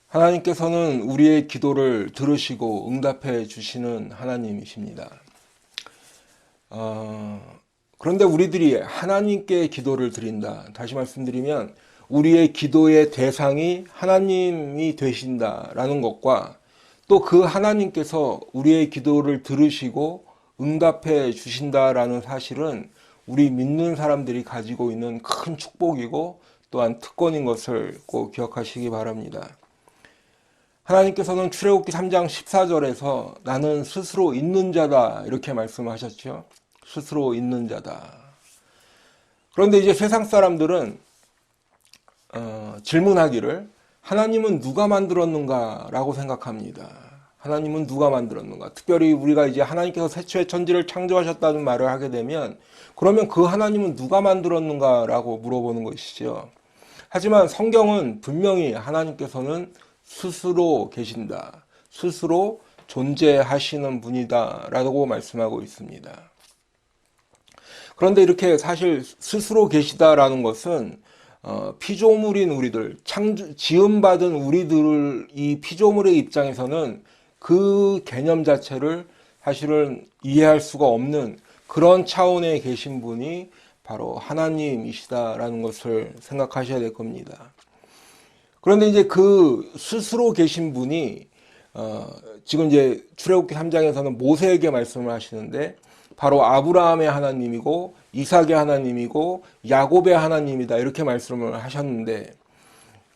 하나님께서는 우리의 기도를 들으시고 응답해 주시는 하나님이십니다. 그런데 우리들이 하나님께 기도를 드린다. 다시 말씀드리면 우리의 기도의 대상이 하나님이 되신다라는 것과 또 그 하나님께서 우리의 기도를 들으시고 응답해 주신다라는 사실은 우리 믿는 사람들이 가지고 있는 큰 축복이고 또한 특권인 것을 꼭 기억하시기 바랍니다. 하나님께서는 출애굽기 3장 14절에서 나는 스스로 있는 자다 이렇게 말씀하셨죠. 스스로 있는 자다. 그런데 이제 세상 사람들은 질문하기를 하나님은 누가 만들었는가 라고 생각합니다. 하나님은 누가 만들었는가. 특별히 우리가 이제 하나님께서 태초에 천지를 창조하셨다는 말을 하게 되면 그러면 그 하나님은 누가 만들었는가 라고 물어보는 것이죠. 하지만 성경은 분명히 하나님께서는 스스로 계신다. 스스로 존재하시는 분이다 라고 말씀하고 있습니다. 그런데 이렇게 사실 스스로 계시다라는 것은 피조물인 우리들, 지음받은 우리들, 이 피조물의 입장에서는 그 개념 자체를 사실은 이해할 수가 없는 그런 차원에 계신 분이 바로 하나님이시다라는 것을 생각하셔야 될 겁니다. 그런데 이제 그 스스로 계신 분이 지금 이제 출애굽기 3장에서는 모세에게 말씀을 하시는데 바로 아브라함의 하나님이고 이삭의 하나님이고 야곱의 하나님이다 이렇게 말씀을 하셨는데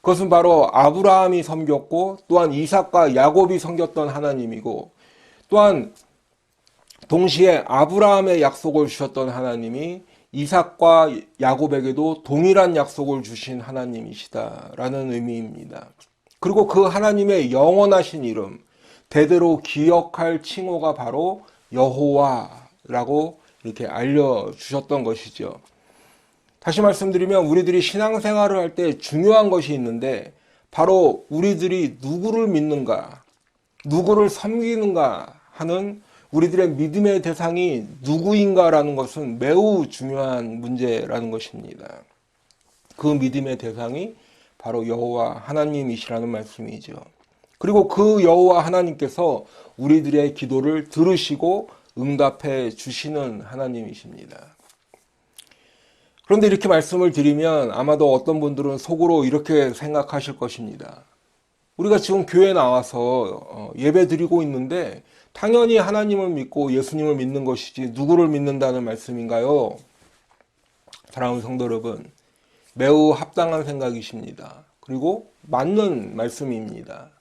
그것은 바로 아브라함이 섬겼고 또한 이삭과 야곱이 섬겼던 하나님이고 또한 동시에 아브라함의 약속을 주셨던 하나님이 이삭과 야곱에게도 동일한 약속을 주신 하나님이시다라는 의미입니다. 그리고 그 하나님의 영원하신 이름, 대대로 기억할 칭호가 바로 여호와라고 이렇게 알려주셨던 것이죠. 다시 말씀드리면 우리들이 신앙생활을 할 때 중요한 것이 있는데 바로 우리들이 누구를 믿는가, 누구를 섬기는가 하는 우리들의 믿음의 대상이 누구인가라는 것은 매우 중요한 문제라는 것입니다. 그 믿음의 대상이 바로 여호와 하나님이시라는 말씀이죠. 그리고 그 여호와 하나님께서 우리들의 기도를 들으시고 응답해 주시는 하나님이십니다. 그런데 이렇게 말씀을 드리면 아마도 어떤 분들은 속으로 이렇게 생각하실 것입니다. 우리가 지금 교회에 나와서 예배 드리고 있는데 당연히 하나님을 믿고 예수님을 믿는 것이지 누구를 믿는다는 말씀인가요? 사랑하는 성도 여러분, 매우 합당한 생각이십니다. 그리고 맞는 말씀입니다.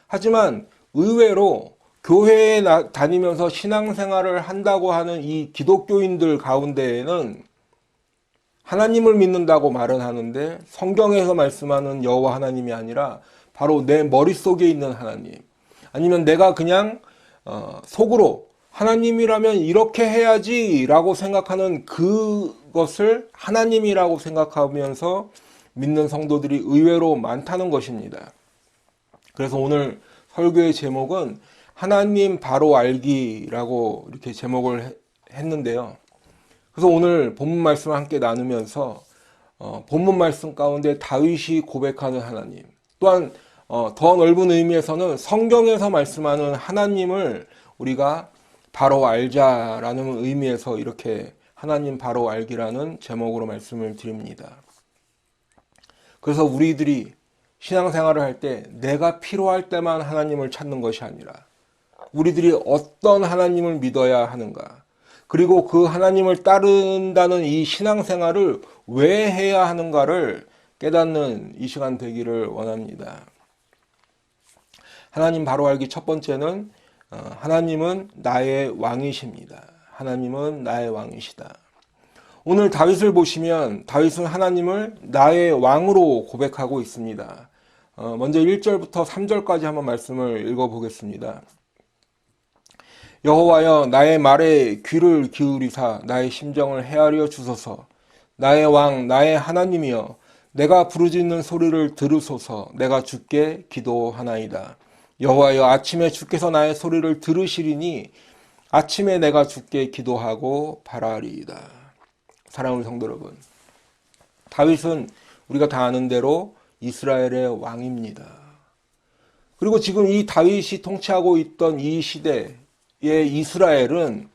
하지만 의외로 교회에 다니면서 신앙생활을 한다고 하는 이 기독교인들 가운데에는 하나님을 믿는다고 말은 하는데 성경에서 말씀하는 여호와 하나님이 아니라 바로 내 머릿속에 있는 하나님, 아니면 내가 그냥 속으로 하나님이라면 이렇게 해야지 라고 생각하는 그것을 하나님이라고 생각하면서 믿는 성도들이 의외로 많다는 것입니다. 그래서 오늘 설교의 제목은 하나님 바로 알기라고 이렇게 제목을 했는데요. 그래서 오늘 본문 말씀을 함께 나누면서 본문 말씀 가운데 다윗이 고백하는 하나님, 또한 더 넓은 의미에서는 성경에서 말씀하는 하나님을 우리가 바로 알자라는 의미에서 이렇게 하나님 바로 알기라는 제목으로 말씀을 드립니다. 그래서 우리들이 신앙생활을 할 때 내가 필요할 때만 하나님을 찾는 것이 아니라 우리들이 어떤 하나님을 믿어야 하는가, 그리고 그 하나님을 따른다는 이 신앙생활을 왜 해야 하는가를 깨닫는 이 시간 되기를 원합니다. 하나님 바로 알기 첫 번째는 하나님은 나의 왕이십니다. 하나님은 나의 왕이시다. 오늘 다윗을 보시면 다윗은 하나님을 나의 왕으로 고백하고 있습니다. 먼저 1절부터 3절까지 한번 말씀을 읽어보겠습니다. 여호와여, 나의 말에 귀를 기울이사 나의 심정을 헤아려 주소서. 나의 왕, 나의 하나님이여, 내가 부르짖는 소리를 들으소서. 내가 주께 기도하나이다. 여호와여, 아침에 주께서 나의 소리를 들으시리니 아침에 내가 주께 기도하고 바라리이다. 사랑하는 성도 여러분, 다윗은 우리가 다 아는 대로 이스라엘의 왕입니다. 그리고 지금 이 다윗이 통치하고 있던 이 시대의 이스라엘은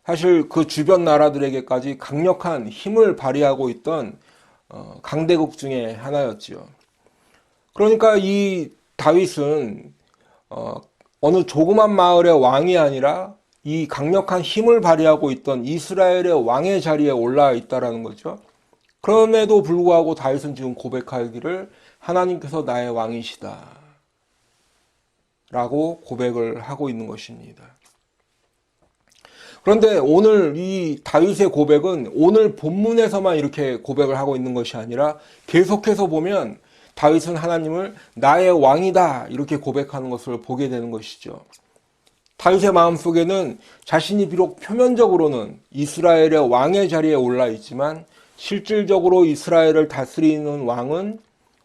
사실 그 주변 나라들에게까지 강력한 힘을 발휘하고 있던 강대국 중에 하나였지요. 그러니까 이 다윗은 어느 조그만 마을의 왕이 아니라 이 강력한 힘을 발휘하고 있던 이스라엘의 왕의 자리에 올라 있다라는 거죠. 그럼에도 불구하고 다윗은 지금 고백하기를 하나님께서 나의 왕이시다 라고 고백을 하고 있는 것입니다. 그런데 오늘 이 다윗의 고백은 오늘 본문에서만 이렇게 고백을 하고 있는 것이 아니라 계속해서 보면 다윗은 하나님을 나의 왕이다 이렇게 고백하는 것을 보게 되는 것이죠. 다윗의 마음속에는 자신이 비록 표면적으로는 이스라엘의 왕의 자리에 올라 있지만 실질적으로 이스라엘을 다스리는 왕은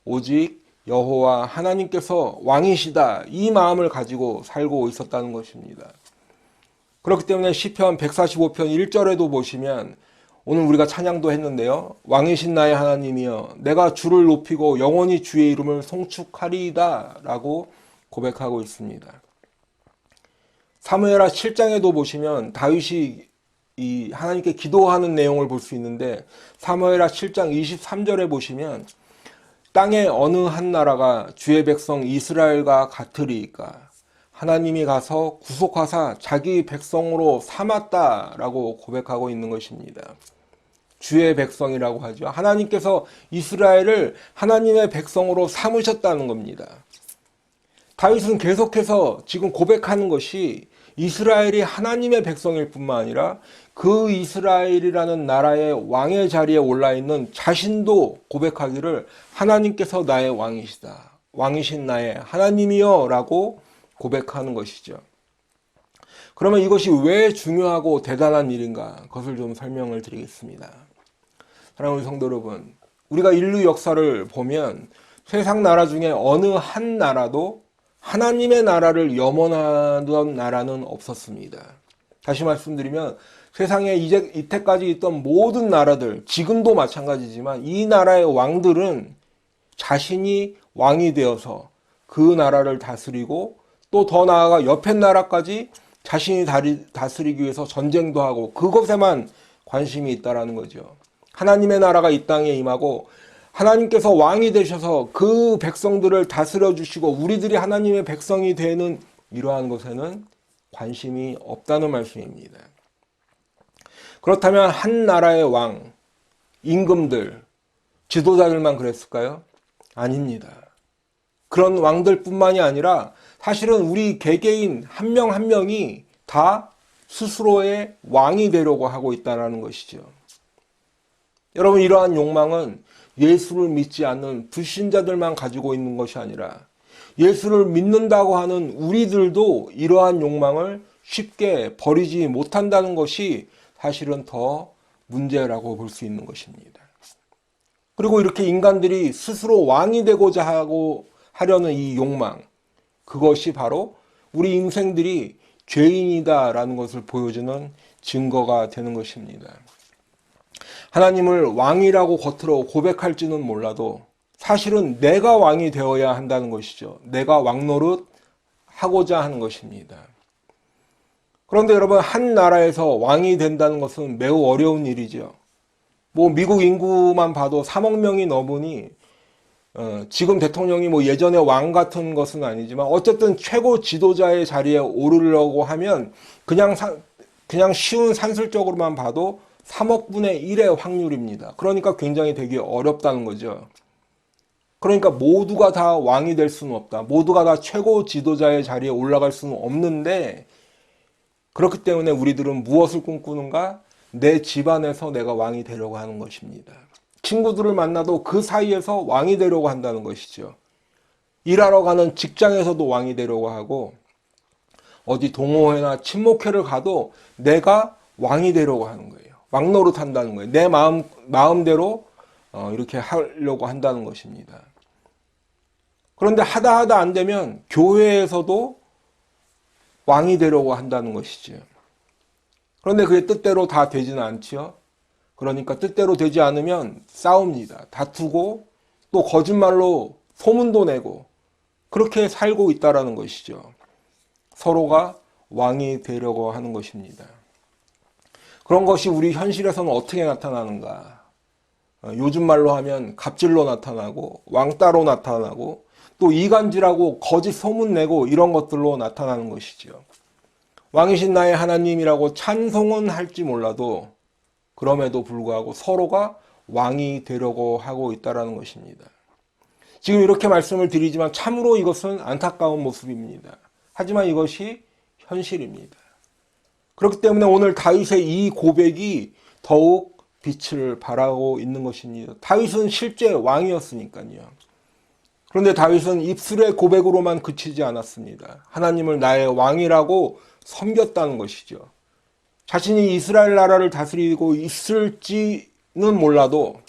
오직 여호와 하나님께서 왕이시다 이 마음을 가지고 살고 있었다는 것입니다. 그렇기 때문에 시편 145편 1절에도 보시면 오늘 우리가 찬양도 했는데요. 왕이신 나의 하나님이여 내가 주를 높이고 영원히 주의 이름을 송축하리이다 라고 고백하고 있습니다. 사무엘하 7장에도 보시면 다윗이 이 하나님께 기도하는 내용을 볼 수 있는데 사무엘하 7장 23절에 보시면 땅의 어느 한 나라가 주의 백성 이스라엘과 같으리이까 하나님이 가서 구속하사 자기 백성으로 삼았다라고 고백하고 있는 것입니다. 주의 백성이라고 하죠. 하나님께서 이스라엘을 하나님의 백성으로 삼으셨다는 겁니다. 다윗은 계속해서 지금 고백하는 것이 이스라엘이 하나님의 백성일 뿐만 아니라 그 이스라엘이라는 나라의 왕의 자리에 올라 있는 자신도 고백하기를 하나님께서 나의 왕이시다. 왕이신 나의 하나님이여 라고 고백하는 것이죠. 그러면 이것이 왜 중요하고 대단한 일인가? 그것을 좀 설명을 드리겠습니다. 사랑하는 성도 여러분, 우리가 인류 역사를 보면 세상 나라 중에 어느 한 나라도 하나님의 나라를 염원하던 나라는 없었습니다. 다시 말씀드리면 세상에 이때까지 있던 모든 나라들, 지금도 마찬가지지만 이 나라의 왕들은 자신이 왕이 되어서 그 나라를 다스리고 또 더 나아가 옆에 나라까지 자신이 다스리기 위해서 전쟁도 하고 그것에만 관심이 있다라는 거죠. 하나님의 나라가 이 땅에 임하고 하나님께서 왕이 되셔서 그 백성들을 다스려 주시고 우리들이 하나님의 백성이 되는 이러한 것에는 관심이 없다는 말씀입니다. 그렇다면 한 나라의 왕, 임금들, 지도자들만 그랬을까요? 아닙니다. 그런 왕들뿐만이 아니라 사실은 우리 개개인 한 명 한 명이 다 스스로의 왕이 되려고 하고 있다는 것이죠. 여러분, 이러한 욕망은 예수를 믿지 않는 불신자들만 가지고 있는 것이 아니라 예수를 믿는다고 하는 우리들도 이러한 욕망을 쉽게 버리지 못한다는 것이 사실은 더 문제라고 볼 수 있는 것입니다. 그리고 이렇게 인간들이 스스로 왕이 되고자 하려는 이 욕망, 그것이 바로 우리 인생들이 죄인이다라는 것을 보여주는 증거가 되는 것입니다. 하나님을 왕이라고 겉으로 고백할지는 몰라도 사실은 내가 왕이 되어야 한다는 것이죠. 내가 왕노릇 하고자 하는 것입니다. 그런데 여러분, 한 나라에서 왕이 된다는 것은 매우 어려운 일이죠. 미국 인구만 봐도 3억 명이 넘으니 지금 대통령이 예전에 왕 같은 것은 아니지만 어쨌든 최고 지도자의 자리에 오르려고 하면 그냥 쉬운 산술적으로만 봐도 3억 분의 1의 확률입니다. 그러니까 굉장히 되게 어렵다는 거죠. 그러니까 모두가 다 왕이 될 수는 없다. 모두가 다 최고 지도자의 자리에 올라갈 수는 없는데 그렇기 때문에 우리들은 무엇을 꿈꾸는가? 내 집안에서 내가 왕이 되려고 하는 것입니다. 친구들을 만나도 그 사이에서 왕이 되려고 한다는 것이죠. 일하러 가는 직장에서도 왕이 되려고 하고 어디 동호회나 친목회를 가도 내가 왕이 되려고 하는 거예요. 왕노릇 한다는 거예요. 내 마음대로 이렇게 하려고 한다는 것입니다. 그런데 하다 안 되면 교회에서도 왕이 되려고 한다는 것이죠. 그런데 그게 뜻대로 다 되지는 않지요. 그러니까 뜻대로 되지 않으면 싸웁니다. 다투고 또 거짓말로 소문도 내고 그렇게 살고 있다라는 것이죠. 서로가 왕이 되려고 하는 것입니다. 그런 것이 우리 현실에서는 어떻게 나타나는가? 요즘 말로 하면 갑질로 나타나고 왕따로 나타나고 또 이간질하고 거짓 소문내고 이런 것들로 나타나는 것이죠. 왕이신 나의 하나님이라고 찬송은 할지 몰라도 그럼에도 불구하고 서로가 왕이 되려고 하고 있다는 것입니다. 지금 이렇게 말씀을 드리지만 참으로 이것은 안타까운 모습입니다. 하지만 이것이 현실입니다. 그렇기 때문에 오늘 다윗의 이 고백이 더욱 빛을 발하고 있는 것입니다. 다윗은 실제 왕이었으니까요. 그런데 다윗은 입술의 고백으로만 그치지 않았습니다. 하나님을 나의 왕이라고 섬겼다는 것이죠. 자신이 이스라엘 나라를 다스리고 있을지는 몰라도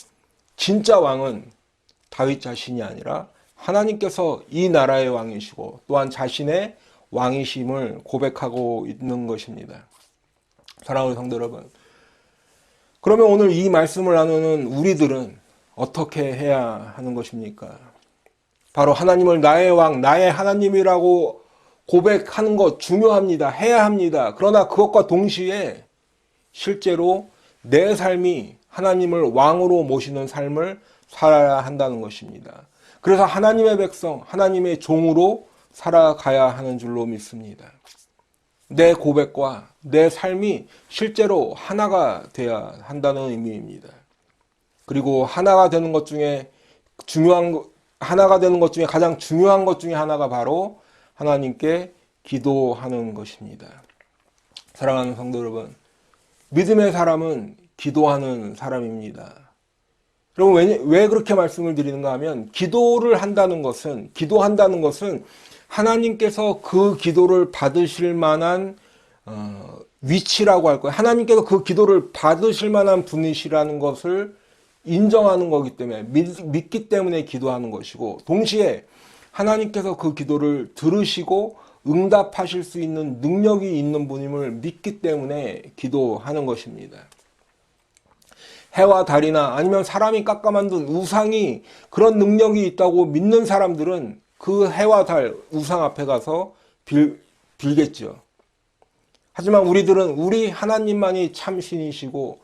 진짜 왕은 다윗 자신이 아니라 하나님께서 이 나라의 왕이시고 또한 자신의 왕이심을 고백하고 있는 것입니다. 사랑하는 성도 여러분, 그러면 오늘 이 말씀을 나누는 우리들은 어떻게 해야 하는 것입니까? 바로 하나님을 나의 왕, 나의 하나님이라고 고백하는 것 중요합니다. 해야 합니다. 그러나 그것과 동시에 실제로 내 삶이 하나님을 왕으로 모시는 삶을 살아야 한다는 것입니다. 그래서 하나님의 백성, 하나님의 종으로 살아가야 하는 줄로 믿습니다. 내 고백과 내 삶이 실제로 하나가 되어야 한다는 의미입니다. 그리고 하나가 되는 것 중에 가장 중요한 것 중에 하나가 바로 하나님께 기도하는 것입니다. 사랑하는 성도 여러분, 믿음의 사람은 기도하는 사람입니다. 여러분, 왜 그렇게 말씀을 드리는가 하면 기도한다는 것은 하나님께서 그 기도를 받으실 만한 위치라고 할 거예요. 하나님께서 그 기도를 받으실 만한 분이시라는 것을 인정하는 거기 때문에 믿기 때문에 기도하는 것이고, 동시에 하나님께서 그 기도를 들으시고 응답하실 수 있는 능력이 있는 분임을 믿기 때문에 기도하는 것입니다. 해와 달이나 아니면 사람이 깎아 만든 우상이 그런 능력이 있다고 믿는 사람들은 그 해와 달, 우상 앞에 가서 빌겠죠. 하지만 우리들은 우리 하나님만이 참 신이시고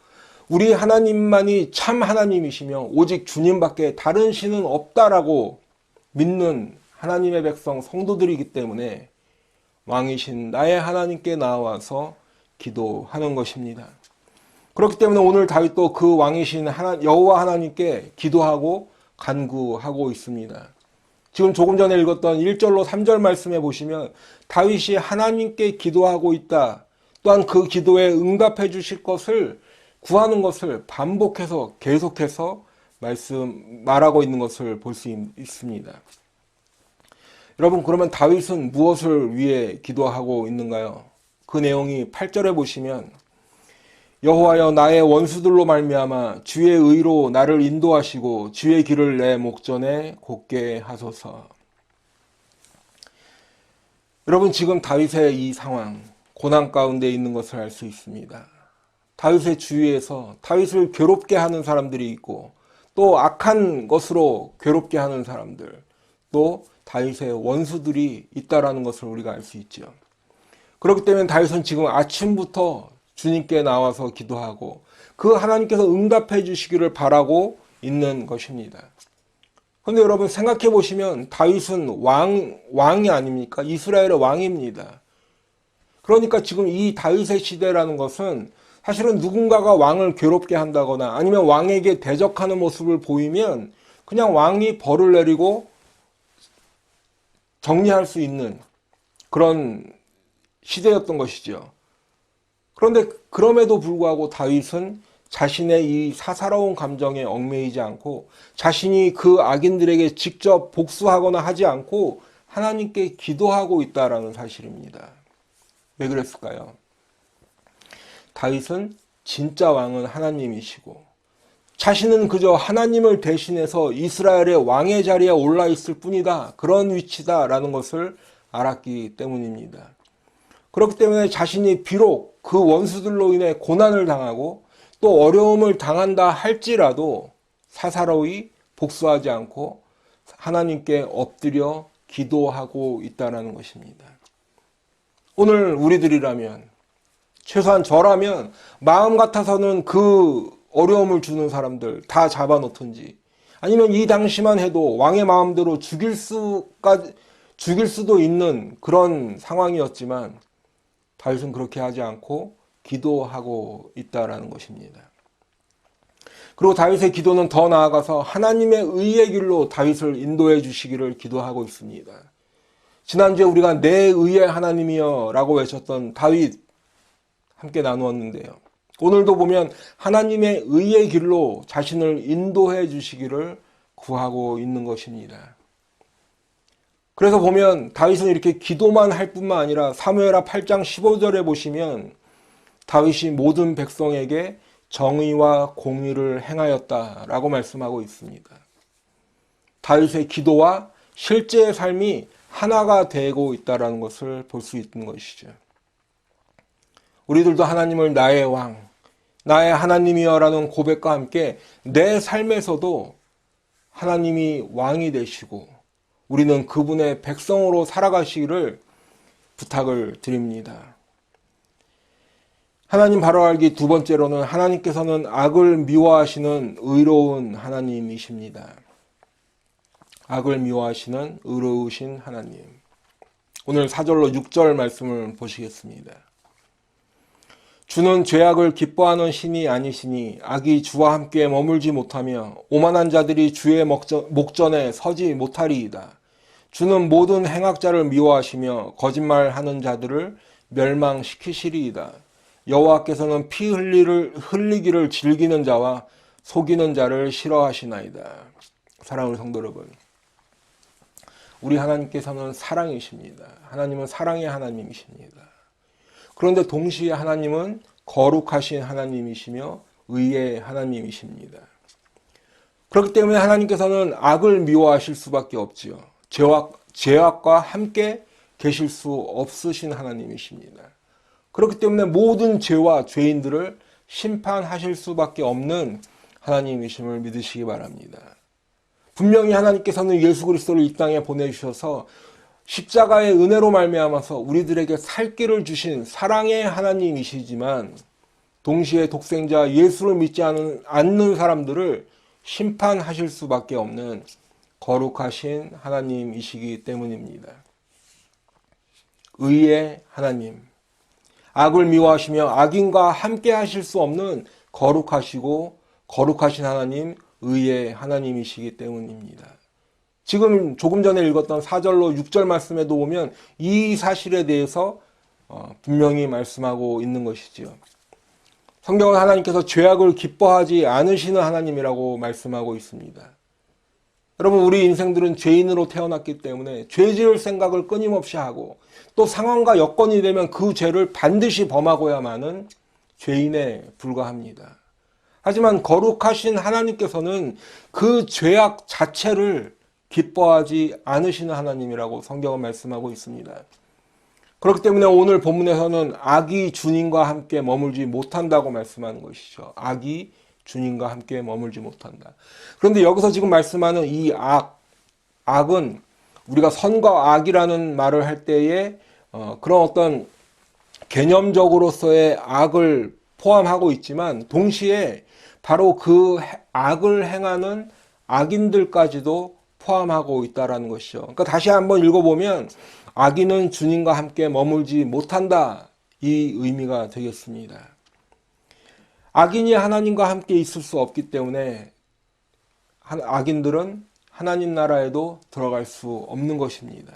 우리 하나님만이 참 하나님이시며 오직 주님밖에 다른 신은 없다라고 믿는 하나님의 백성 성도들이기 때문에 왕이신 나의 하나님께 나와서 기도하는 것입니다. 그렇기 때문에 오늘 다윗도 그 왕이신 여호와 하나님께 기도하고 간구하고 있습니다. 지금 조금 전에 읽었던 1절로 3절 말씀에 보시면 다윗이 하나님께 기도하고 있다. 또한 그 기도에 응답해 주실 것을 구하는 것을 반복해서 계속해서 말하고 있는 것을 볼 수 있습니다. 여러분, 그러면 다윗은 무엇을 위해 기도하고 있는가요? 그 내용이 8절에 보시면 여호와여 나의 원수들로 말미암아 주의 의로 나를 인도하시고 주의 길을 내 목전에 곧게 하소서. 여러분, 지금 다윗의 이 상황, 고난 가운데 있는 것을 알 수 있습니다. 다윗의 주위에서 다윗을 괴롭게 하는 사람들이 있고 또 악한 것으로 괴롭게 하는 사람들, 또 다윗의 원수들이 있다라는 것을 우리가 알 수 있죠. 그렇기 때문에 다윗은 지금 아침부터 주님께 나와서 기도하고 그 하나님께서 응답해 주시기를 바라고 있는 것입니다. 그런데 여러분 생각해 보시면 다윗은 왕이 아닙니까? 이스라엘의 왕입니다. 그러니까 지금 이 다윗의 시대라는 것은 사실은 누군가가 왕을 괴롭게 한다거나 아니면 왕에게 대적하는 모습을 보이면 그냥 왕이 벌을 내리고 정리할 수 있는 그런 시대였던 것이죠. 그런데 그럼에도 불구하고 다윗은 자신의 이 사사로운 감정에 얽매이지 않고 자신이 그 악인들에게 직접 복수하거나 하지 않고 하나님께 기도하고 있다라는 사실입니다. 왜 그랬을까요? 다윗은 진짜 왕은 하나님이시고 자신은 그저 하나님을 대신해서 이스라엘의 왕의 자리에 올라 있을 뿐이다. 그런 위치다라는 것을 알았기 때문입니다. 그렇기 때문에 자신이 비록 그 원수들로 인해 고난을 당하고 또 어려움을 당한다 할지라도 사사로이 복수하지 않고 하나님께 엎드려 기도하고 있다는 것입니다. 오늘 우리들이라면, 최소한 저라면 마음 같아서는 그 어려움을 주는 사람들 다 잡아놓든지, 아니면 이 당시만 해도 왕의 마음대로 죽일 수도 있는 그런 상황이었지만 다윗은 그렇게 하지 않고 기도하고 있다라는 것입니다. 그리고 다윗의 기도는 더 나아가서 하나님의 의의 길로 다윗을 인도해 주시기를 기도하고 있습니다. 지난주에 우리가 내 의의 하나님이여 라고 외쳤던 다윗 함께 나누었는데요. 오늘도 보면 하나님의 의의 길로 자신을 인도해 주시기를 구하고 있는 것입니다. 그래서 보면 다윗은 이렇게 기도만 할 뿐만 아니라 사무엘하 8장 15절에 보시면 다윗이 모든 백성에게 정의와 공의를 행하였다라고 말씀하고 있습니다. 다윗의 기도와 실제의 삶이 하나가 되고 있다는 것을 볼 수 있는 것이죠. 우리들도 하나님을 나의 왕, 나의 하나님이여라는 고백과 함께 내 삶에서도 하나님이 왕이 되시고 우리는 그분의 백성으로 살아가시기를 부탁을 드립니다. 하나님 바로 알기 두 번째로는 하나님께서는 악을 미워하시는 의로운 하나님이십니다. 악을 미워하시는 의로우신 하나님. 오늘 4절로 6절 말씀을 보시겠습니다. 주는 죄악을 기뻐하는 신이 아니시니 악이 주와 함께 머물지 못하며 오만한 자들이 주의 목전에 서지 못하리이다. 주는 모든 행악자를 미워하시며 거짓말하는 자들을 멸망시키시리이다. 여호와께서는 피 흘리기를 즐기는 자와 속이는 자를 싫어하시나이다. 사랑하는 성도 여러분, 우리 하나님께서는 사랑이십니다. 하나님은 사랑의 하나님이십니다. 그런데 동시에 하나님은 거룩하신 하나님이시며 의의 하나님이십니다. 그렇기 때문에 하나님께서는 악을 미워하실 수밖에 없지요. 죄악과 함께 계실 수 없으신 하나님이십니다. 그렇기 때문에 모든 죄와 죄인들을 심판하실 수밖에 없는 하나님이심을 믿으시기 바랍니다. 분명히 하나님께서는 예수 그리스도를 이 땅에 보내주셔서 십자가의 은혜로 말미암아서 우리들에게 살 길을 주신 사랑의 하나님이시지만 동시에 독생자 예수를 믿지 않는 사람들을 심판하실 수밖에 없는 거룩하신 하나님이시기 때문입니다. 의의 하나님, 악을 미워하시며 악인과 함께 하실 수 없는 거룩하시고 거룩하신 하나님, 의의 하나님이시기 때문입니다. 지금 조금 전에 읽었던 4절로 6절 말씀에도 보면 이 사실에 대해서 분명히 말씀하고 있는 것이지요. 성경은 하나님께서 죄악을 기뻐하지 않으시는 하나님이라고 말씀하고 있습니다. 여러분, 우리 인생들은 죄인으로 태어났기 때문에 죄 지을 생각을 끊임없이 하고 또 상황과 여건이 되면 그 죄를 반드시 범하고야만은 죄인에 불과합니다. 하지만 거룩하신 하나님께서는 그 죄악 자체를 기뻐하지 않으시는 하나님이라고 성경은 말씀하고 있습니다. 그렇기 때문에 오늘 본문에서는 악이 주님과 함께 머물지 못한다고 말씀하는 것이죠. 악이 주님과 함께 머물지 못한다. 그런데 여기서 지금 말씀하는 이 악은 우리가 선과 악이라는 말을 할 때에 그런 어떤 개념적으로서의 악을 포함하고 있지만 동시에 바로 그 악을 행하는 악인들까지도 포함하고 있다는 것이죠. 그러니까 다시 한번 읽어보면 악인은 주님과 함께 머물지 못한다, 이 의미가 되겠습니다. 악인이 하나님과 함께 있을 수 없기 때문에 악인들은 하나님 나라에도 들어갈 수 없는 것입니다.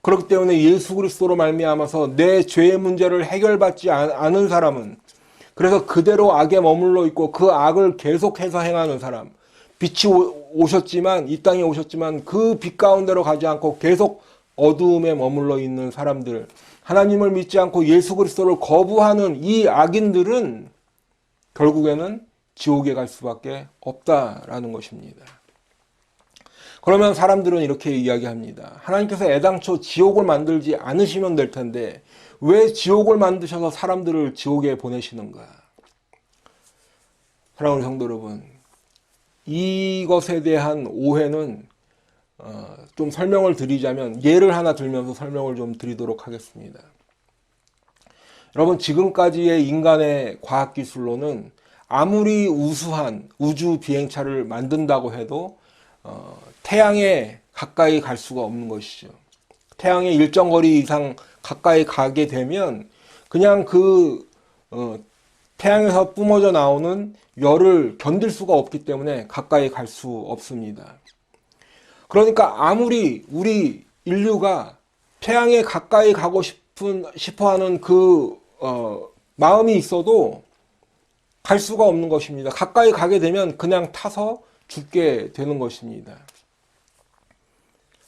그렇기 때문에 예수 그리스도로 말미암아서 내 죄의 문제를 해결받지 않은 사람은, 그래서 그대로 악에 머물러 있고 그 악을 계속해서 행하는 사람, 빛이 오셨지만, 이 땅에 오셨지만 그 빛 가운데로 가지 않고 계속 어두움에 머물러 있는 사람들, 하나님을 믿지 않고 예수 그리스도를 거부하는 이 악인들은 결국에는 지옥에 갈 수밖에 없다라는 것입니다. 그러면 사람들은 이렇게 이야기합니다. 하나님께서 애당초 지옥을 만들지 않으시면 될 텐데 왜 지옥을 만드셔서 사람들을 지옥에 보내시는가? 사랑하는 성도 여러분, 이것에 대한 오해는 좀 설명을 드리자면 예를 하나 들면서 설명을 좀 드리도록 하겠습니다. 여러분, 지금까지의 인간의 과학기술로는 아무리 우수한 우주 비행차를 만든다고 해도 태양에 가까이 갈 수가 없는 것이죠. 태양에 일정 거리 이상 가까이 가게 되면 그냥 태양에서 뿜어져 나오는 열을 견딜 수가 없기 때문에 가까이 갈 수 없습니다. 그러니까 아무리 우리 인류가 태양에 가까이 가고 싶어하는 마음이 있어도 갈 수가 없는 것입니다. 가까이 가게 되면 그냥 타서 죽게 되는 것입니다.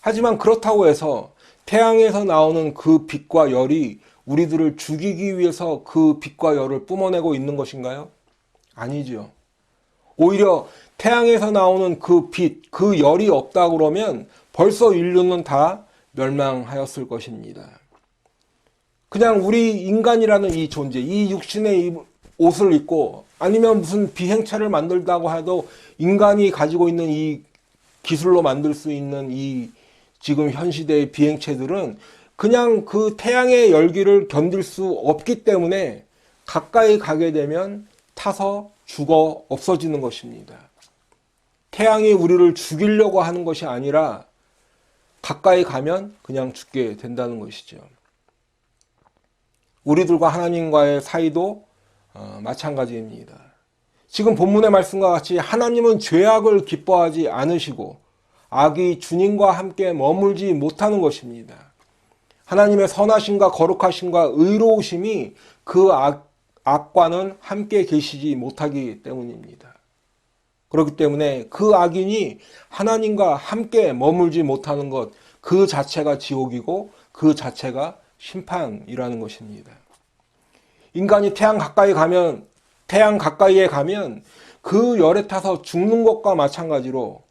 하지만 그렇다고 해서 태양에서 나오는 그 빛과 열이 우리들을 죽이기 위해서 그 빛과 열을 뿜어내고 있는 것인가요? 아니죠. 오히려 태양에서 나오는 그 빛, 그 열이 없다 그러면 벌써 인류는 다 멸망하였을 것입니다. 그냥 우리 인간이라는 이 존재, 이 육신의 이 옷을 입고 아니면 무슨 비행차를 만들다고 해도 인간이 가지고 있는 이 기술로 만들 수 있는 이 지금 현 시대의 비행체들은 그냥 그 태양의 열기를 견딜 수 없기 때문에 가까이 가게 되면 타서 죽어 없어지는 것입니다. 태양이 우리를 죽이려고 하는 것이 아니라 가까이 가면 그냥 죽게 된다는 것이죠. 우리들과 하나님과의 사이도 마찬가지입니다. 지금 본문의 말씀과 같이 하나님은 죄악을 기뻐하지 않으시고 악이 주님과 함께 머물지 못하는 것입니다. 하나님의 선하심과 거룩하심과 의로우심이 그 악과는 함께 계시지 못하기 때문입니다. 그렇기 때문에 그 악인이 하나님과 함께 머물지 못하는 것, 그 자체가 지옥이고 그 자체가 심판이라는 것입니다. 인간이 태양 가까이에 가면 그 열에 타서 죽는 것과 마찬가지로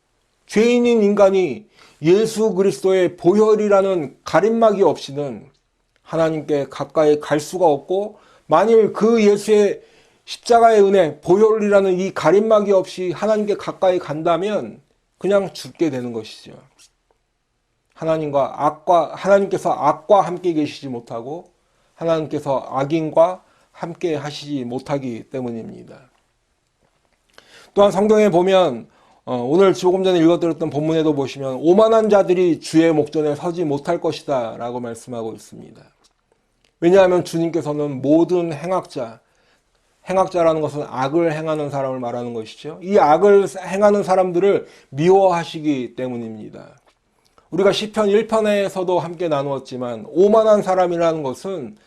죄인인 인간이 예수 그리스도의 보혈이라는 가림막이 없이는 하나님께 가까이 갈 수가 없고, 만일 그 예수의 십자가의 은혜, 보혈이라는 이 가림막이 없이 하나님께 가까이 간다면 그냥 죽게 되는 것이죠. 하나님께서 악과 함께 계시지 못하고 하나님께서 악인과 함께 하시지 못하기 때문입니다. 또한 성경에 보면 오늘 조금 전에 읽어드렸던 본문에도 보시면 오만한 자들이 주의 목전에 서지 못할 것이다 라고 말씀하고 있습니다. 왜냐하면 주님께서는 모든 행악자라는 것은 악을 행하는 사람을 말하는 것이죠. 이 악을 행하는 사람들을 미워하시기 때문입니다. 우리가 시편 1편에서도 함께 나누었지만 오만한 사람이라는 것은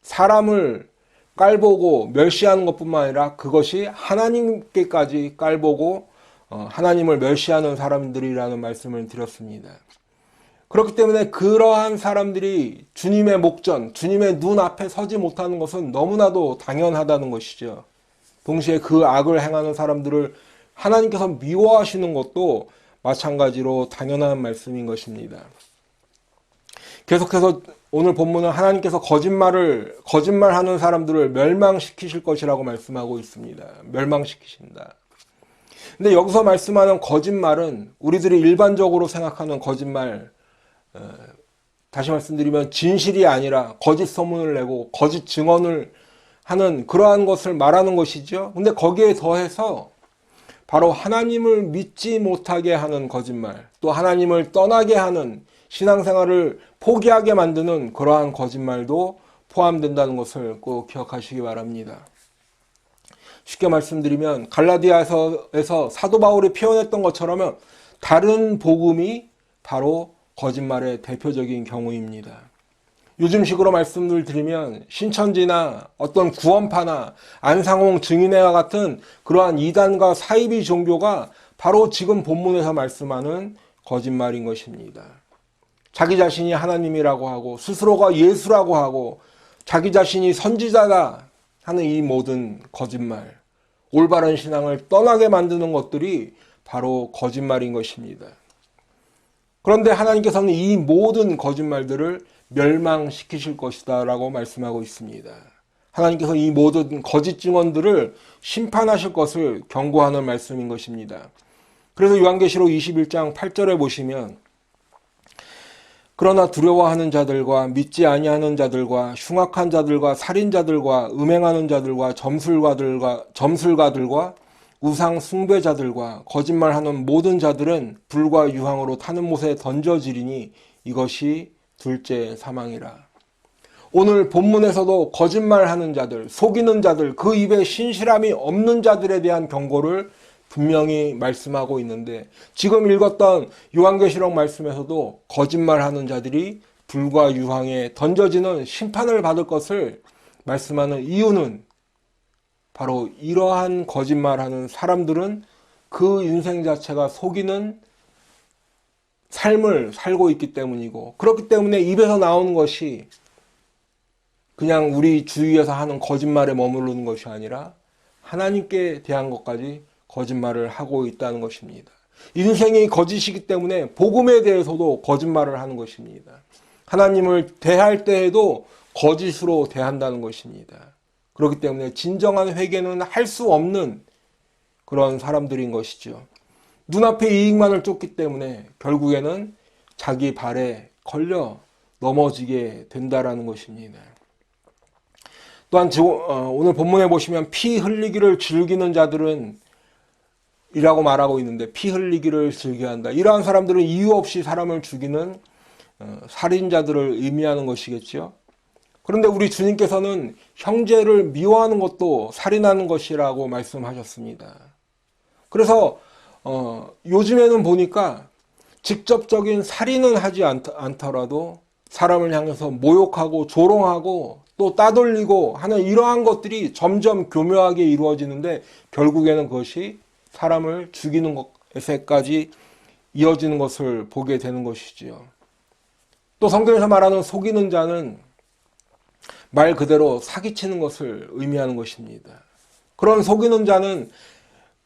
사람을 깔보고 멸시하는 것뿐만 아니라 그것이 하나님께까지 깔보고 하나님을 멸시하는 사람들이라는 말씀을 드렸습니다. 그렇기 때문에 그러한 사람들이 주님의 목전, 주님의 눈앞에 서지 못하는 것은 너무나도 당연하다는 것이죠. 동시에 그 악을 행하는 사람들을 하나님께서 미워하시는 것도 마찬가지로 당연한 말씀인 것입니다. 계속해서 오늘 본문은 하나님께서 거짓말하는 사람들을 멸망시키실 것이라고 말씀하고 있습니다. 멸망시키신다. 근데 여기서 말씀하는 거짓말은 우리들이 일반적으로 생각하는 거짓말, 다시 말씀드리면 진실이 아니라 거짓 소문을 내고 거짓 증언을 하는 그러한 것을 말하는 것이죠. 근데 거기에 더해서 바로 하나님을 믿지 못하게 하는 거짓말, 또 하나님을 떠나게 하는 신앙생활을 포기하게 만드는 그러한 거짓말도 포함된다는 것을 꼭 기억하시기 바랍니다. 쉽게 말씀드리면 갈라디아에서 사도 바울이 표현했던 것처럼 다른 복음이 바로 거짓말의 대표적인 경우입니다. 요즘식으로 말씀을 드리면 신천지나 어떤 구원파나 안상홍 증인회와 같은 그러한 이단과 사이비 종교가 바로 지금 본문에서 말씀하는 거짓말인 것입니다. 자기 자신이 하나님이라고 하고 스스로가 예수라고 하고 자기 자신이 선지자다 하는 이 모든 거짓말, 올바른 신앙을 떠나게 만드는 것들이 바로 거짓말인 것입니다. 그런데 하나님께서는 이 모든 거짓말들을 멸망시키실 것이다 라고 말씀하고 있습니다. 하나님께서 이 모든 거짓 증언들을 심판하실 것을 경고하는 말씀인 것입니다. 그래서 요한계시록 21장 8절에 보시면 그러나 두려워하는 자들과 믿지 아니하는 자들과 흉악한 자들과 살인자들과 음행하는 자들과 점술가들과 우상 숭배자들과 거짓말하는 모든 자들은 불과 유황으로 타는 못에 던져지리니 이것이 둘째 사망이라. 오늘 본문에서도 거짓말하는 자들, 속이는 자들, 그 입에 신실함이 없는 자들에 대한 경고를 분명히 말씀하고 있는데, 지금 읽었던 요한계시록 말씀에서도 거짓말하는 자들이 불과 유황에 던져지는 심판을 받을 것을 말씀하는 이유는 바로 이러한 거짓말하는 사람들은 그 인생 자체가 속이는 삶을 살고 있기 때문이고, 그렇기 때문에 입에서 나오는 것이 그냥 우리 주위에서 하는 거짓말에 머무르는 것이 아니라 하나님께 대한 것까지 거짓말을 하고 있다는 것입니다. 인생이 거짓이기 때문에 복음에 대해서도 거짓말을 하는 것입니다. 하나님을 대할 때에도 거짓으로 대한다는 것입니다. 그렇기 때문에 진정한 회개는 할 수 없는 그런 사람들인 것이죠. 눈앞의 이익만을 쫓기 때문에 결국에는 자기 발에 걸려 넘어지게 된다라는 것입니다. 또한 오늘 본문에 보시면 피 흘리기를 즐기는 자들은 이라고 말하고 있는데, 피 흘리기를 즐겨한다. 이러한 사람들은 이유 없이 사람을 죽이는 살인자들을 의미하는 것이겠죠. 그런데 우리 주님께서는 형제를 미워하는 것도 살인하는 것이라고 말씀하셨습니다. 그래서 요즘에는 보니까 직접적인 살인은 하지 않더라도 사람을 향해서 모욕하고 조롱하고 또 따돌리고 하는 이러한 것들이 점점 교묘하게 이루어지는데, 결국에는 그것이 사람을 죽이는 것에까지 이어지는 것을 보게 되는 것이지요. 또 성경에서 말하는 속이는 자는 말 그대로 사기치는 것을 의미하는 것입니다. 그런 속이는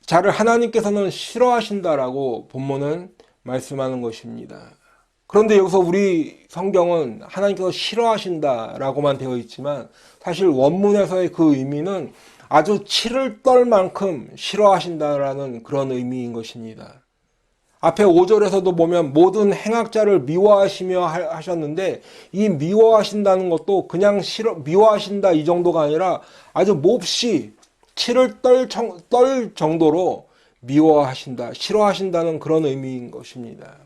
자를 하나님께서는 싫어하신다라고 본문은 말씀하는 것입니다. 그런데 여기서 우리 성경은 하나님께서 싫어하신다라고만 되어 있지만, 사실 원문에서의 그 의미는 아주 치를 떨 만큼 싫어하신다라는 그런 의미인 것입니다. 앞에 5절에서도 보면 모든 행악자를 미워하시며 하셨는데, 이 미워하신다는 것도 그냥 미워하신다 이 정도가 아니라 아주 몹시 치를 떨 정도로 미워하신다, 싫어하신다는 그런 의미인 것입니다.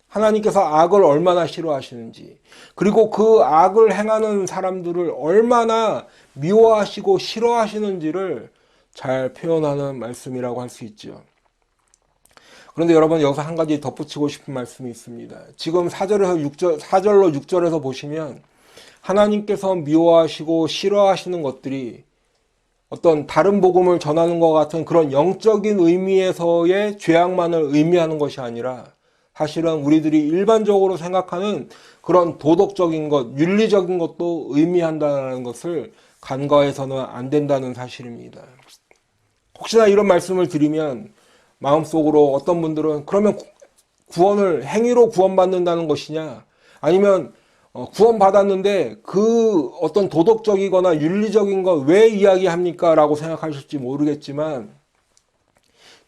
하나님께서 악을 얼마나 싫어하시는지, 그리고 그 악을 행하는 사람들을 얼마나 미워하시고 싫어하시는지를 잘 표현하는 말씀이라고 할 수 있죠. 그런데 여러분, 여기서 한 가지 덧붙이고 싶은 말씀이 있습니다. 지금 4절로 6절에서 보시면 하나님께서 미워하시고 싫어하시는 것들이 어떤 다른 복음을 전하는 것 같은 그런 영적인 의미에서의 죄악만을 의미하는 것이 아니라, 사실은 우리들이 일반적으로 생각하는 그런 도덕적인 것, 윤리적인 것도 의미한다는 것을 간과해서는 안 된다는 사실입니다. 혹시나 이런 말씀을 드리면 마음속으로 어떤 분들은 그러면 구원을 행위로 구원받는다는 것이냐, 아니면 구원받았는데 그 어떤 도덕적이거나 윤리적인 것 왜 이야기합니까? 라고 생각하실지 모르겠지만,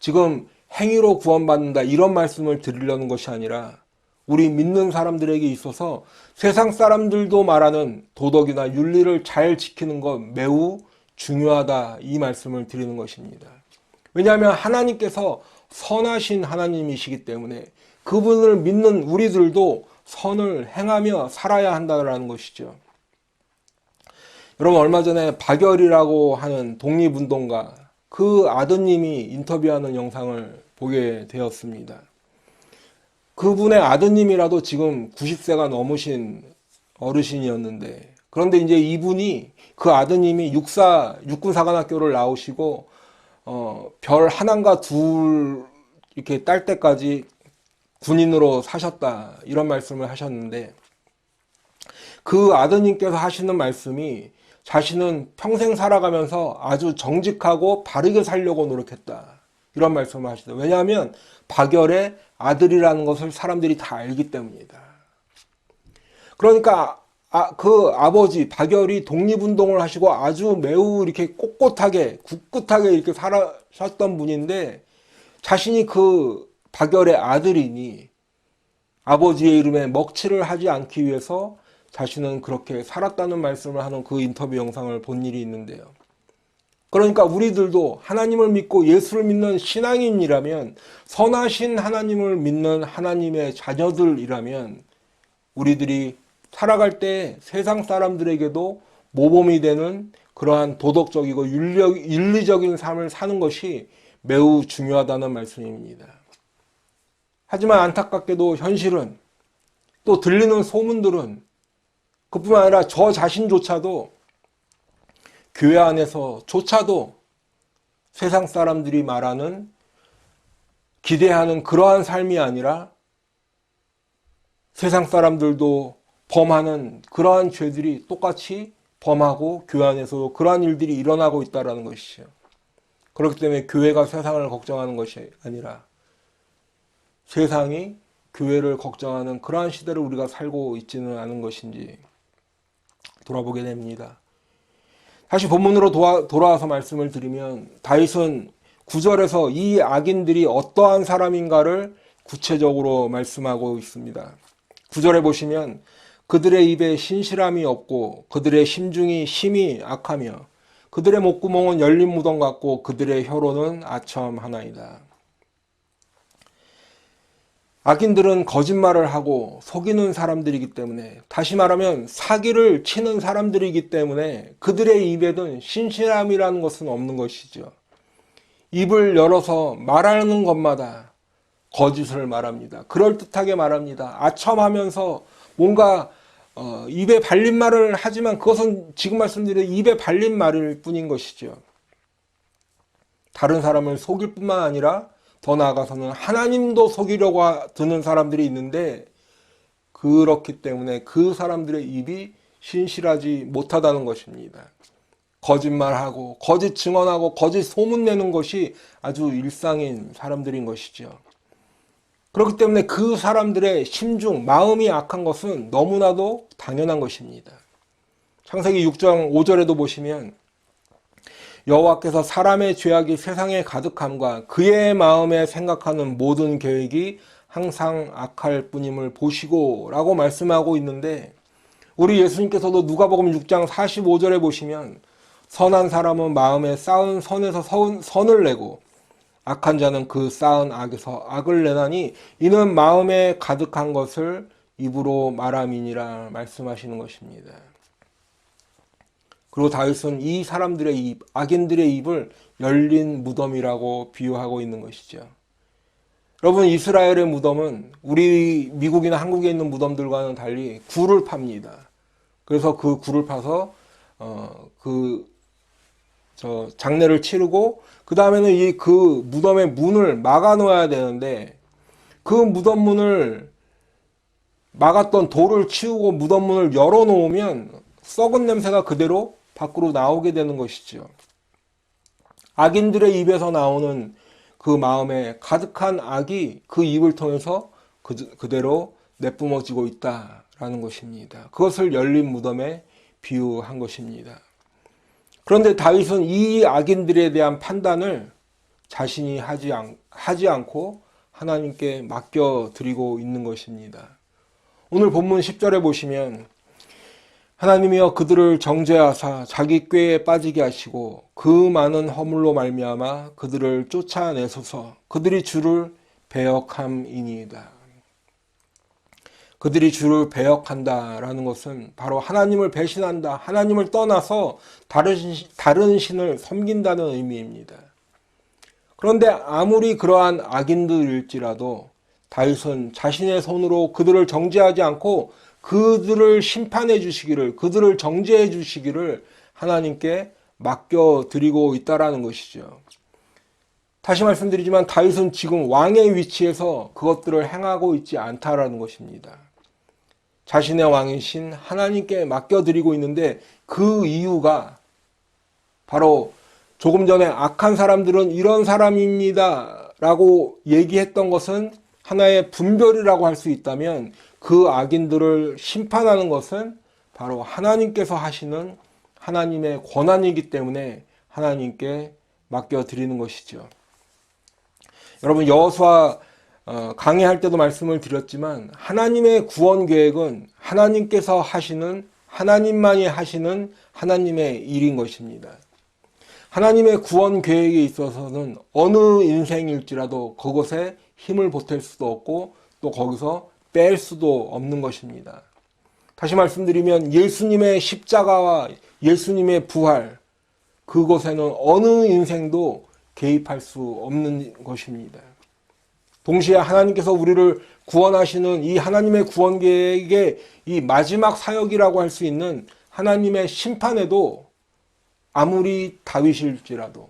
지금 행위로 구원받는다 이런 말씀을 드리려는 것이 아니라, 우리 믿는 사람들에게 있어서 세상 사람들도 말하는 도덕이나 윤리를 잘 지키는 것 매우 중요하다, 이 말씀을 드리는 것입니다. 왜냐하면 하나님께서 선하신 하나님이시기 때문에 그분을 믿는 우리들도 선을 행하며 살아야 한다는 것이죠. 여러분, 얼마 전에 박열이라고 하는 독립운동가, 그 아드님이 인터뷰하는 영상을 보게 되었습니다. 그분의 아드님이라도 지금 90세가 넘으신 어르신이었는데, 그런데 이제 이분이, 그 아드님이 육군사관학교를 나오시고 별 하나인가 둘 이렇게 딸 때까지 군인으로 사셨다, 이런 말씀을 하셨는데, 그 아드님께서 하시는 말씀이 자신은 평생 살아가면서 아주 정직하고 바르게 살려고 노력했다, 이런 말씀을 하시죠. 왜냐하면 박열의 아들이라는 것을 사람들이 다 알기 때문이다. 그러니까 그 아버지 박열이 독립운동을 하시고 아주 매우 이렇게 꼿꼿하게 굳굳하게 이렇게 살아셨던 분인데, 자신이 그 바결의 아들이니 아버지의 이름에 먹칠을 하지 않기 위해서 자신은 그렇게 살았다는 말씀을 하는 그 인터뷰 영상을 본 일이 있는데요. 그러니까 우리들도 하나님을 믿고 예수를 믿는 신앙인이라면, 선하신 하나님을 믿는 하나님의 자녀들이라면 우리들이 살아갈 때 세상 사람들에게도 모범이 되는 그러한 도덕적이고 윤리적인 삶을 사는 것이 매우 중요하다는 말씀입니다. 하지만 안타깝게도 현실은, 또 들리는 소문들은, 그뿐만 아니라 저 자신조차도 교회 안에서조차도 세상 사람들이 말하는, 기대하는 그러한 삶이 아니라 세상 사람들도 범하는 그러한 죄들이 똑같이 범하고 교회 안에서도 그러한 일들이 일어나고 있다는 것이죠. 그렇기 때문에 교회가 세상을 걱정하는 것이 아니라 세상이 교회를 걱정하는 그러한 시대를 우리가 살고 있지는 않은 것인지 돌아보게 됩니다. 다시 본문으로 돌아와서 말씀을 드리면, 다윗은 9절에서 이 악인들이 어떠한 사람인가를 구체적으로 말씀하고 있습니다. 9절에 보시면 그들의 입에 신실함이 없고 그들의 심중이 심히 악하며 그들의 목구멍은 열린 무덤 같고 그들의 혀로는 아첨하나이다. 악인들은 거짓말을 하고 속이는 사람들이기 때문에, 다시 말하면 사기를 치는 사람들이기 때문에 그들의 입에는 신실함이라는 것은 없는 것이죠. 입을 열어서 말하는 것마다 거짓을 말합니다. 그럴듯하게 말합니다. 아첨하면서 뭔가 입에 발린 말을 하지만 그것은 지금 말씀드린 입에 발린 말일 뿐인 것이죠. 다른 사람을 속일 뿐만 아니라 더 나아가서는 하나님도 속이려고 드는 사람들이 있는데, 그렇기 때문에 그 사람들의 입이 신실하지 못하다는 것입니다. 거짓말하고 거짓 증언하고 거짓 소문내는 것이 아주 일상인 사람들인 것이죠. 그렇기 때문에 그 사람들의 심중, 마음이 악한 것은 너무나도 당연한 것입니다. 창세기 6장 5절에도 보시면 여호와께서 사람의 죄악이 세상에 가득함과 그의 마음에 생각하는 모든 계획이 항상 악할 뿐임을 보시고 라고 말씀하고 있는데, 우리 예수님께서도 누가복음 6장 45절에 보시면 선한 사람은 마음에 쌓은 선에서 선을 내고 악한 자는 그 쌓은 악에서 악을 내나니 이는 마음에 가득한 것을 입으로 말함이니라 말씀하시는 것입니다. 그리고 다윗은 이 사람들의 입, 악인들의 입을 열린 무덤이라고 비유하고 있는 것이죠. 여러분, 이스라엘의 무덤은 우리 미국이나 한국에 있는 무덤들과는 달리 굴을 팝니다. 그래서 그 굴을 파서 장례를 치르고 그 다음에는 그 무덤의 문을 막아 놓아야 되는데, 그 무덤 문을 막았던 돌을 치우고 무덤 문을 열어 놓으면 썩은 냄새가 그대로 밖으로 나오게 되는 것이죠. 악인들의 입에서 나오는 그 마음에 가득한 악이 그 입을 통해서 그대로 내뿜어지고 있다라는 것입니다. 그것을 열린 무덤에 비유한 것입니다. 그런데 다윗은 이 악인들에 대한 판단을 자신이 하지 않고 하나님께 맡겨드리고 있는 것입니다. 오늘 본문 10절에 보시면 하나님이여 그들을 정죄하사 자기 꾀에 빠지게 하시고 그 많은 허물로 말미암아 그들을 쫓아내소서. 그들이 주를 배역함이니이다. 그들이 주를 배역한다라는 것은 바로 하나님을 배신한다, 하나님을 떠나서 다른 신을 섬긴다는 의미입니다. 그런데 아무리 그러한 악인들일지라도 다윗은 자신의 손으로 그들을 정죄하지 않고 그들을 심판해 주시기를, 그들을 정죄해 주시기를 하나님께 맡겨드리고 있다라는 것이죠. 다시 말씀드리지만 다윗은 지금 왕의 위치에서 그것들을 행하고 있지 않다라는 것입니다. 자신의 왕이신 하나님께 맡겨드리고 있는데, 그 이유가 바로 조금 전에 악한 사람들은 이런 사람입니다 라고 얘기했던 것은 하나의 분별이라고 할 수 있다면, 그 악인들을 심판하는 것은 바로 하나님께서 하시는 하나님의 권한이기 때문에 하나님께 맡겨드리는 것이죠. 여러분 여호수아 강의할 때도 말씀을 드렸지만 하나님의 구원 계획은 하나님께서 하시는 하나님만이 하시는 하나님의 일인 것입니다. 하나님의 구원 계획에 있어서는 어느 인생일지라도 그것에 힘을 보탤 수도 없고 또 거기서 뺄 수도 없는 것입니다. 다시 말씀드리면 예수님의 십자가와 예수님의 부활, 그곳에는 어느 인생도 개입할 수 없는 것입니다. 동시에 하나님께서 우리를 구원하시는 이 하나님의 구원 계획의 이 마지막 사역이라고 할 수 있는 하나님의 심판에도 아무리 다윗일지라도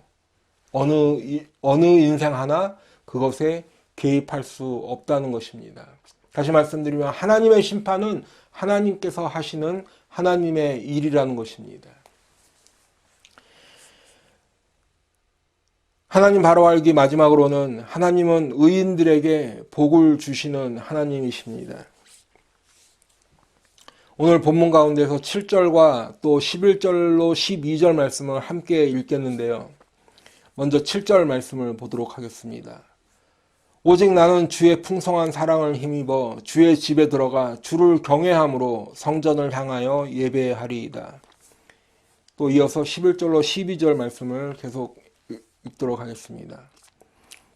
어느 인생 하나 그것에 개입할 수 없다는 것입니다. 다시 말씀드리면 하나님의 심판은 하나님께서 하시는 하나님의 일이라는 것입니다. 하나님 바로 알기 마지막으로는 하나님은 의인들에게 복을 주시는 하나님이십니다. 오늘 본문 가운데서 7절과 또 11절로 12절 말씀을 함께 읽겠는데요. 먼저 7절 말씀을 보도록 하겠습니다. 오직 나는 주의 풍성한 사랑을 힘입어 주의 집에 들어가 주를 경외함으로 성전을 향하여 예배하리이다. 또 이어서 11절로 12절 말씀을 계속 읽도록 하겠습니다.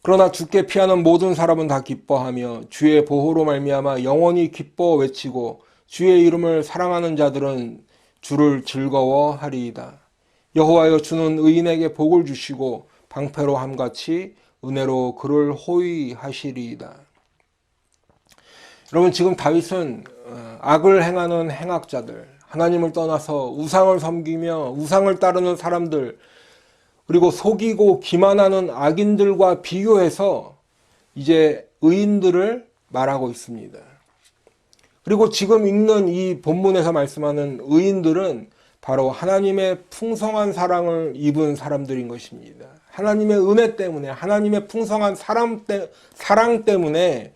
그러나 주께 피하는 모든 사람은 다 기뻐하며 주의 보호로 말미암아 영원히 기뻐 외치고 주의 이름을 사랑하는 자들은 주를 즐거워하리이다. 여호와여 주는 의인에게 복을 주시고 방패로 함같이 은혜로 그를 호위하시리이다. 여러분 지금 다윗은 악을 행하는 행악자들, 하나님을 떠나서 우상을 섬기며 우상을 따르는 사람들, 그리고 속이고 기만하는 악인들과 비교해서 이제 의인들을 말하고 있습니다. 그리고 지금 읽는 이 본문에서 말씀하는 의인들은 바로 하나님의 풍성한 사랑을 입은 사람들인 것입니다. 하나님의 은혜 때문에, 하나님의 풍성한 사랑 때문에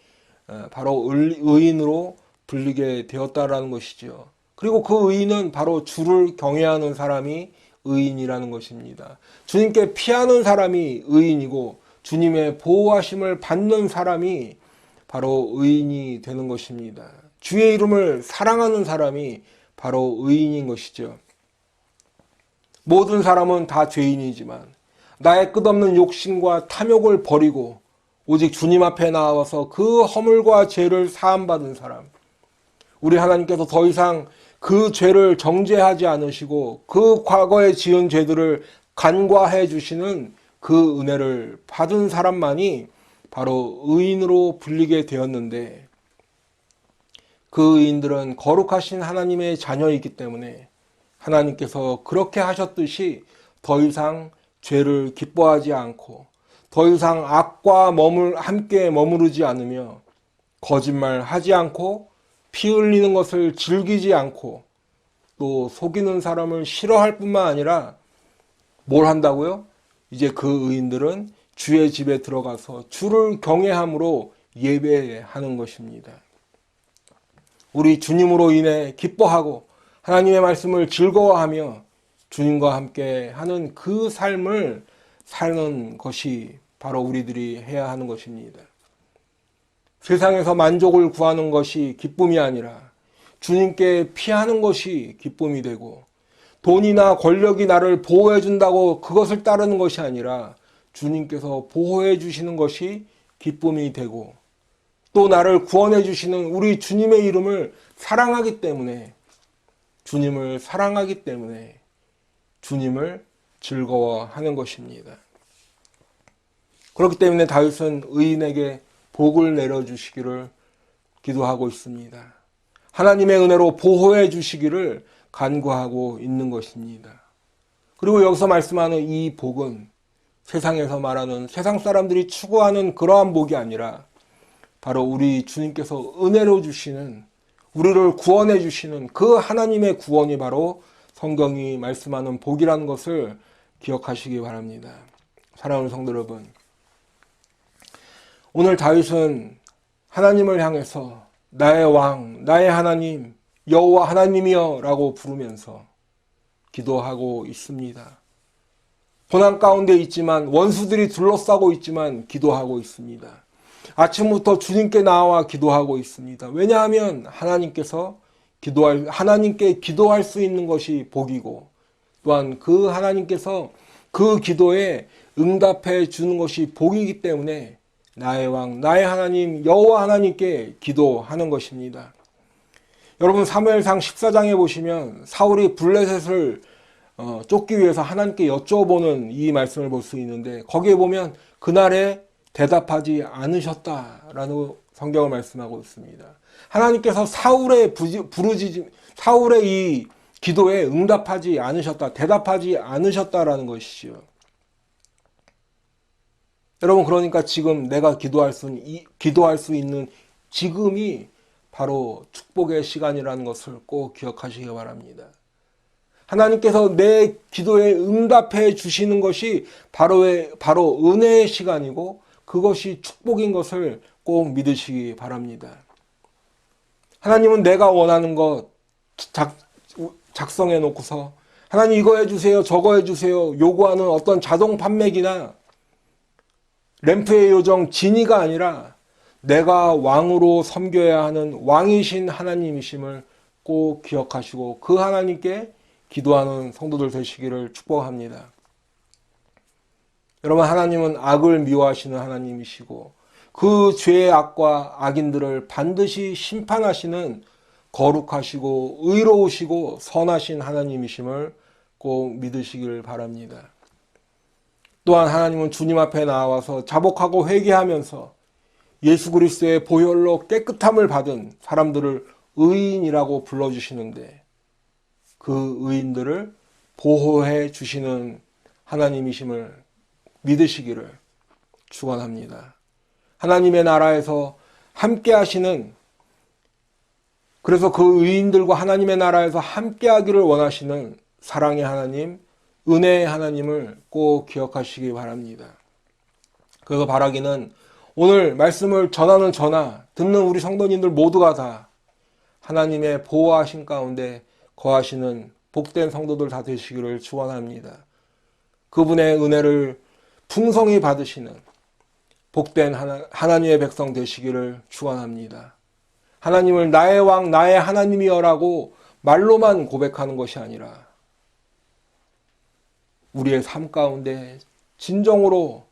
바로 의인으로 불리게 되었다라는 것이죠. 그리고 그 의인은 바로 주를 경외하는 사람이 의인이라는 것입니다. 주님께 피하는 사람이 의인이고 주님의 보호하심을 받는 사람이 바로 의인이 되는 것입니다. 주의 이름을 사랑하는 사람이 바로 의인인 것이죠. 모든 사람은 다 죄인이지만 나의 끝없는 욕심과 탐욕을 버리고 오직 주님 앞에 나와서 그 허물과 죄를 사함받은 사람, 우리 하나님께서 더 이상 그 죄를 정죄하지 않으시고 그 과거에 지은 죄들을 간과해 주시는 그 은혜를 받은 사람만이 바로 의인으로 불리게 되었는데, 그 의인들은 거룩하신 하나님의 자녀이기 때문에 하나님께서 그렇게 하셨듯이 더 이상 죄를 기뻐하지 않고 더 이상 악과 함께 머무르지 않으며 거짓말하지 않고 피 흘리는 것을 즐기지 않고 또 속이는 사람을 싫어할 뿐만 아니라 뭘 한다고요? 이제 그 의인들은 주의 집에 들어가서 주를 경외함으로 예배하는 것입니다. 우리 주님으로 인해 기뻐하고 하나님의 말씀을 즐거워하며 주님과 함께 하는 그 삶을 사는 것이 바로 우리들이 해야 하는 것입니다. 세상에서 만족을 구하는 것이 기쁨이 아니라 주님께 피하는 것이 기쁨이 되고, 돈이나 권력이 나를 보호해 준다고 그것을 따르는 것이 아니라 주님께서 보호해 주시는 것이 기쁨이 되고, 또 나를 구원해 주시는 우리 주님의 이름을 사랑하기 때문에 주님을 즐거워하는 것입니다. 그렇기 때문에 다윗은 의인에게 복을 내려주시기를 기도하고 있습니다. 하나님의 은혜로 보호해 주시기를 간구하고 있는 것입니다. 그리고 여기서 말씀하는 이 복은 세상에서 말하는 세상 사람들이 추구하는 그러한 복이 아니라 바로 우리 주님께서 은혜로 주시는, 우리를 구원해 주시는 그 하나님의 구원이 바로 성경이 말씀하는 복이라는 것을 기억하시기 바랍니다. 사랑하는 성도 여러분, 오늘 다윗은 하나님을 향해서 나의 왕, 나의 하나님, 여호와 하나님이여 라고 부르면서 기도하고 있습니다. 고난 가운데 있지만, 원수들이 둘러싸고 있지만 기도하고 있습니다. 아침부터 주님께 나와 기도하고 있습니다. 왜냐하면 하나님께 기도할 수 있는 것이 복이고, 또한 그 하나님께서 그 기도에 응답해 주는 것이 복이기 때문에 나의 왕, 나의 하나님, 여호와 하나님께 기도하는 것입니다. 여러분, 사무엘상 14장에 보시면 사울이 블레셋을 쫓기 위해서 하나님께 여쭤보는 이 말씀을 볼 수 있는데, 거기에 보면 그날에 대답하지 않으셨다라는 성경을 말씀하고 있습니다. 하나님께서 사울의 이 기도에 응답하지 않으셨다, 대답하지 않으셨다라는 것이죠. 여러분, 그러니까 지금 내가 기도할 수 있는 지금이 바로 축복의 시간이라는 것을 꼭 기억하시기 바랍니다. 하나님께서 내 기도에 응답해 주시는 것이 바로 은혜의 시간이고, 그것이 축복인 것을 꼭 믿으시기 바랍니다. 하나님은 내가 원하는 것 작성해 놓고서 하나님 이거 해주세요, 저거 해주세요 요구하는 어떤 자동 판매기나 램프의 요정 지니가 아니라 내가 왕으로 섬겨야 하는 왕이신 하나님이심을 꼭 기억하시고 그 하나님께 기도하는 성도들 되시기를 축복합니다. 여러분, 하나님은 악을 미워하시는 하나님이시고 그 죄의 악과 악인들을 반드시 심판하시는 거룩하시고 의로우시고 선하신 하나님이심을 꼭 믿으시길 바랍니다. 또한 하나님은 주님 앞에 나와서 자복하고 회개하면서 예수 그리스도의 보혈로 깨끗함을 받은 사람들을 의인이라고 불러주시는데, 그 의인들을 보호해 주시는 하나님이심을 믿으시기를 축원합니다. 하나님의 나라에서 함께 하시는, 그래서 그 의인들과 하나님의 나라에서 함께 하기를 원하시는 사랑의 하나님, 은혜의 하나님을 꼭 기억하시기 바랍니다. 그래서 바라기는 오늘 말씀을 전하는 저나 듣는 우리 성도님들 모두가 다 하나님의 보호하신 가운데 거하시는 복된 성도들 다 되시기를 축원합니다. 그분의 은혜를 풍성히 받으시는 복된 하나님의 백성 되시기를 축원합니다. 하나님을 나의 왕, 나의 하나님이여라고 말로만 고백하는 것이 아니라 우리의 삶 가운데 진정으로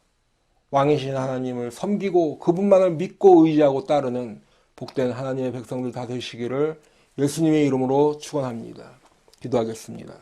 왕이신 하나님을 섬기고 그분만을 믿고 의지하고 따르는 복된 하나님의 백성들 다 되시기를 예수님의 이름으로 축원합니다. 기도하겠습니다.